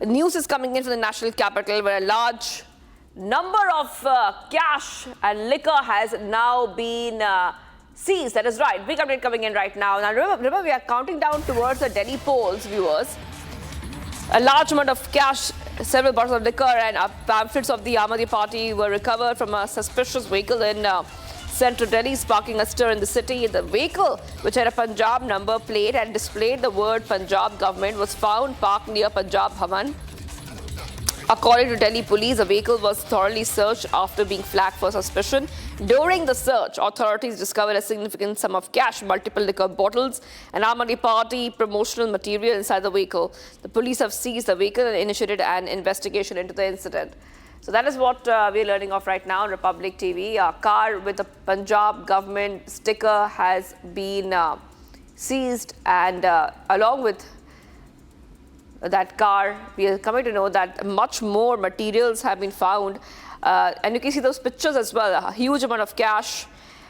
News is coming in from the national capital where a large number of cash and liquor has now been seized. That is right. Big update coming in right now. Now remember we are counting down towards the Delhi polls, viewers. A large amount of cash, several bottles of liquor and pamphlets of the Aam Aadmi Party were recovered from a suspicious vehicle in central Delhi, sparking a stir in the city. The vehicle, which had a Punjab number plate and displayed the word Punjab government, was found parked near Punjab Bhavan. According to Delhi police, the vehicle was thoroughly searched after being flagged for suspicion. During the search, authorities discovered a significant sum of cash, multiple liquor bottles, and Aam Aadmi Party promotional material inside the vehicle. The police have seized the vehicle and initiated an investigation into the incident. So that is what we're learning of right now on Republic TV. A car with a Punjab government sticker has been seized, and along with that car, we are coming to know that much more materials have been found. And you can see those pictures as well. A huge amount of cash,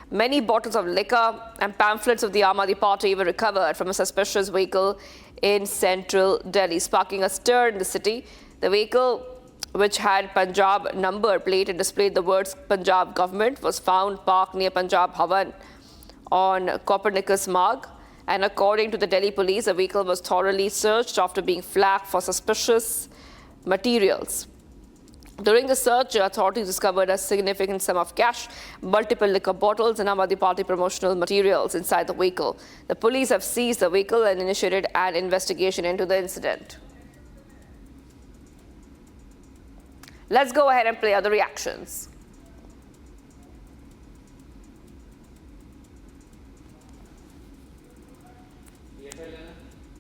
many bottles of liquor and pamphlets of the Aam Aadmi Party were recovered from a suspicious vehicle in central Delhi, sparking a stir in the city. The vehicle, which had Punjab number plate and displayed the words Punjab government, was found parked near Punjab Bhavan on Copernicus Marg. And according to the Delhi police, the vehicle was thoroughly searched after being flagged for suspicious materials. During the search, authorities discovered a significant sum of cash, multiple liquor bottles, and Aam Aadmi Party promotional materials inside the vehicle. The police have seized the vehicle and initiated an investigation into the incident. Let's go ahead and play out the reactions.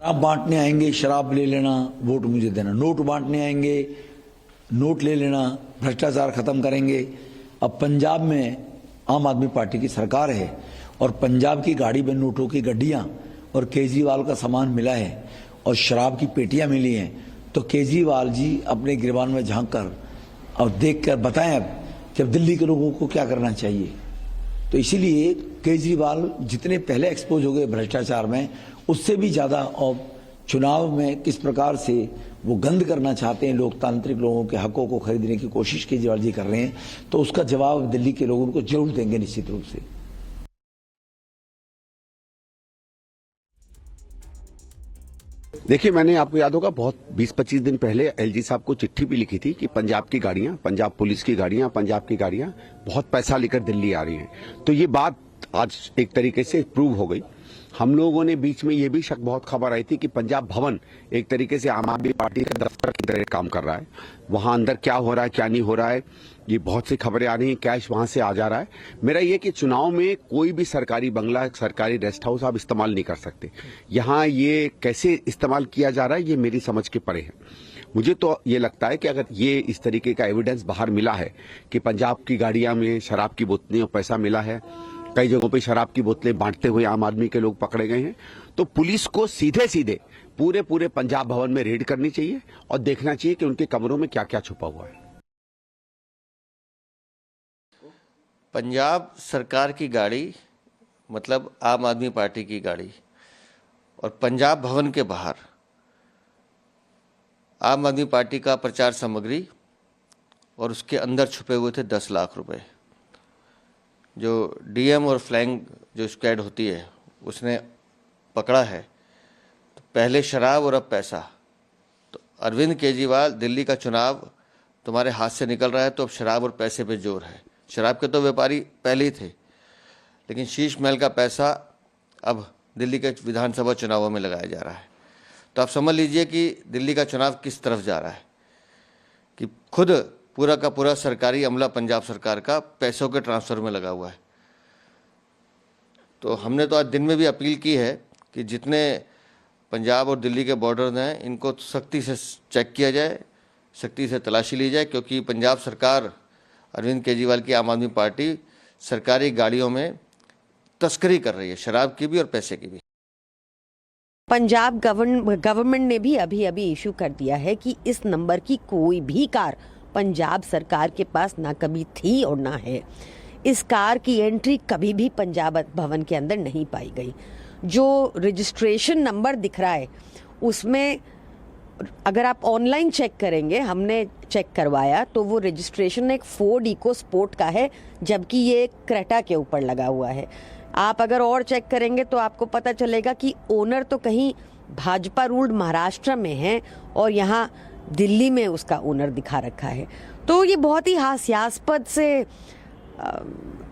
शराब बांटने आएंगे, शराब ले लेना, vote मुझे देना। Note बांटने आएंगे, नोट ले लेना, भ्रष्टाचार खत्म करेंगे। अब पंजाब में आम आदमी पार्टी की सरकार है और पंजाब की गाड़ी में नोटों की गड्डियां और केजरीवाल का सामान मिला है और शराब की पेटियां मिली हैं, तो केजरीवाल जी अपने गिरबान में झांक कर और देख कर बताएं अब कि अब दिल्ली के लोगों को क्या करना चाहिए। तो इसीलिए केजरीवाल जितने पहले एक्सपोज हो गए भ्रष्टाचार में, उससे भी ज्यादा और चुनाव में किस प्रकार से वो गंद करना चाहते हैं, लोकतांत्रिक लोगों के हकों को खरीदने की कोशिश केजरीवाल जी कर रहे हैं, तो उसका जवाब दिल्ली के लोगों को जरूर देंगे निश्चित रूप से। देखिए, मैंने आपको याद होगा बहुत 20-25 दिन पहले एलजी साहब को चिट्ठी भी लिखी थी कि पंजाब की गाड़ियां, पंजाब पुलिस की गाड़ियां, पंजाब की गाड़ियां बहुत पैसा लेकर दिल्ली आ रही हैं। तो ये बात आज एक तरीके से प्रूव हो गई। हम लोगों ने बीच में ये भी शक बहुत खबर आई थी कि पंजाब भवन एक तरीके से आम आदमी पार्टी का दफ्तर की तरह काम कर रहा है। वहां अंदर क्या हो रहा है, क्या नहीं हो रहा है, ये बहुत सी खबरें आ रही हैं, कैश वहां से आ जा रहा है। मेरा ये कि चुनाव में कोई भी सरकारी बंगला, सरकारी रेस्ट हाउस आप इस्तेमाल नहीं कर सकते। यहाँ ये कैसे इस्तेमाल किया जा रहा है, ये मेरी समझ के परे है। मुझे तो ये लगता है कि अगर ये इस तरीके का एविडेंस बाहर मिला है कि पंजाब की गाड़ियां में शराब की बोतलें और पैसा मिला है, कई जगहों पे शराब की बोतलें बांटते हुए आम आदमी के लोग पकड़े गए हैं, तो पुलिस को सीधे सीधे पूरे पंजाब भवन में रेड करनी चाहिए और देखना चाहिए कि उनके कमरों में क्या क्या छुपा हुआ है। पंजाब सरकार की गाड़ी मतलब आम आदमी पार्टी की गाड़ी, और पंजाब भवन के बाहर आम आदमी पार्टी का प्रचार सामग्री और उसके अंदर छुपे हुए थे 10 लाख रुपए। जो डीएम और फ्लैंग जो स्क्वाड होती है उसने पकड़ा है। तो पहले शराब और अब पैसा। तो अरविंद केजरीवाल, दिल्ली का चुनाव तुम्हारे हाथ से निकल रहा है, तो अब शराब और पैसे पे जोर है। शराब के तो व्यापारी पहले ही थे, लेकिन शीश महल का पैसा अब दिल्ली के विधानसभा चुनावों में लगाया जा रहा है। तो आप समझ लीजिए कि दिल्ली का चुनाव किस तरफ जा रहा है, कि खुद पूरा का पूरा सरकारी अमला पंजाब सरकार का पैसों के ट्रांसफर में लगा हुआ है। तो हमने तो आज दिन में भी अपील की है कि जितने पंजाब और दिल्ली के बॉर्डर हैं इनको सख्ती से चेक किया जाए, सख्ती से तलाशी ली जाए, क्योंकि पंजाब सरकार, अरविंद केजरीवाल की आम आदमी पार्टी सरकारी गाड़ियों में तस्करी कर रही है, शराब की भी और पैसे की भी। पंजाब गवर्नमेंट ने भी अभी इशू कर दिया है कि इस नंबर की कोई भी कार पंजाब सरकार के पास ना कभी थी और ना है। इस कार की एंट्री कभी भी पंजाब भवन के अंदर नहीं पाई गई। जो रजिस्ट्रेशन नंबर दिख रहा है उसमें अगर आप ऑनलाइन चेक करेंगे, हमने चेक करवाया तो वो रजिस्ट्रेशन एक फोर्ड इको स्पोर्ट का है, जबकि ये एक क्रेटा के ऊपर लगा हुआ है। आप अगर और चेक करेंगे तो आपको पता चलेगा कि ओनर तो कहीं भाजपा रूल्ड महाराष्ट्र में है और यहाँ दिल्ली में उसका ओनर दिखा रखा है। तो ये बहुत ही हास्यास्पद से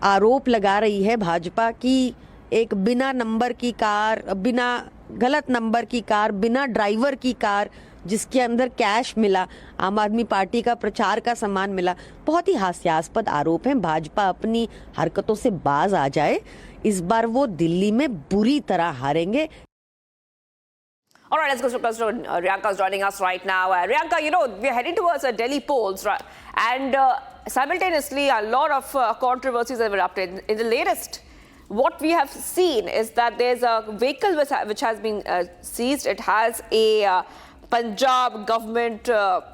आरोप लगा रही है भाजपा कि एक बिना नंबर की कार, बिना गलत नंबर की कार, बिना ड्राइवर की कार, जिसके अंदर कैश मिला, आम आदमी पार्टी का प्रचार का सामान मिला। बहुत ही हास्यास्पद आरोप है। भाजपा अपनी हरकतों से बाज आ जाए, इस बार वो दिल्ली में बुरी तरह हारेंगे। All right, let's go to Riyanka is joining us right now. Riyanka, you know, we're heading towards Delhi polls, right? And simultaneously, a lot of controversies have erupted. In the latest, what we have seen is that there's a vehicle which has been seized. It has a Punjab government, the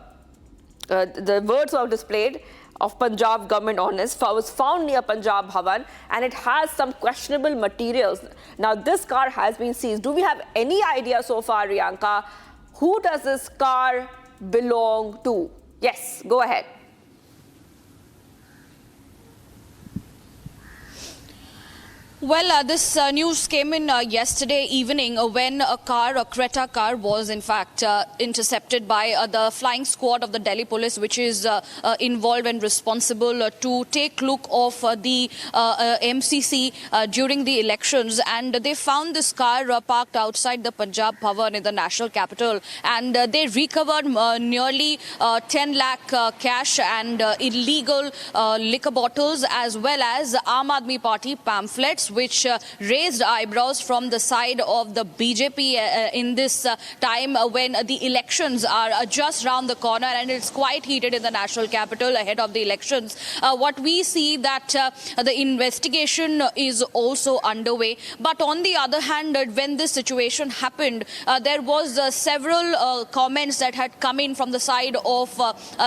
words were displayed of Punjab government on it, was found near Punjab Bhavan, and it has some questionable materials. Now, this car has been seized. Do we have any idea so far, Riyanka, who does this car belong to? Yes, go ahead. Well, this news came in yesterday evening when a Creta car was in fact intercepted by the flying squad of the Delhi police, which is involved and responsible to take look of the MCC during the elections. And they found this car parked outside the Punjab Bhavan in the national capital. And they recovered nearly 10 lakh cash and illegal liquor bottles, as well as Aam Aadmi Party pamphlets, which raised eyebrows from the side of the BJP in this time when the elections are just round the corner, and it's quite heated in the national capital ahead of the elections. What we see that the investigation is also underway. But on the other hand, when this situation happened, there was several comments that had come in from the side of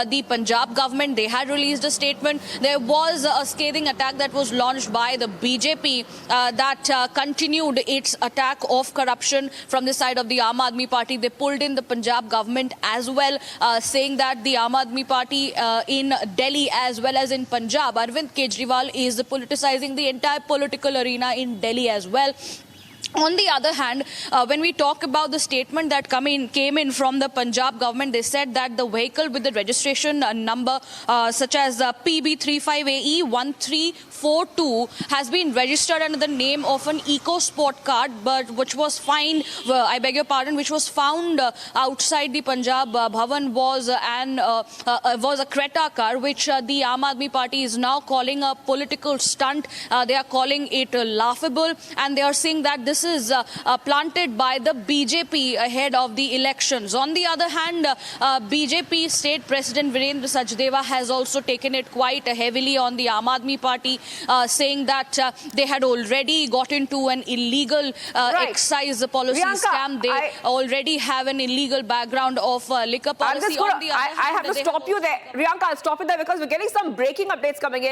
the Punjab government. They had released a statement. There was a scathing attack that was launched by the BJP that continued its attack of corruption from the side of the Aam Aadmi Party. They pulled in the Punjab government as well, saying that the Aam Aadmi Party in Delhi as well as in Punjab, Arvind Kejriwal, is politicizing the entire political arena in Delhi as well. On the other hand, when we talk about the statement that came in from the Punjab government, they said that the vehicle with the registration number such as PB35AE1342 has been registered under the name of an EcoSport car, but which was found, which was found outside the Punjab Bhavan was a Creta car, which the Aam Aadmi Party is now calling a political stunt. They are calling it laughable, and they are saying that this is planted by the BJP ahead of the elections. On the other hand, BJP State President Virendra Sachdeva has also taken it quite heavily on the Aam Aadmi Party, saying that they had already got into an illegal excise policy scam. They already have an illegal background of liquor policy. I have to stop you there. Riyanka, I'll stop you there because we're getting some breaking updates coming in.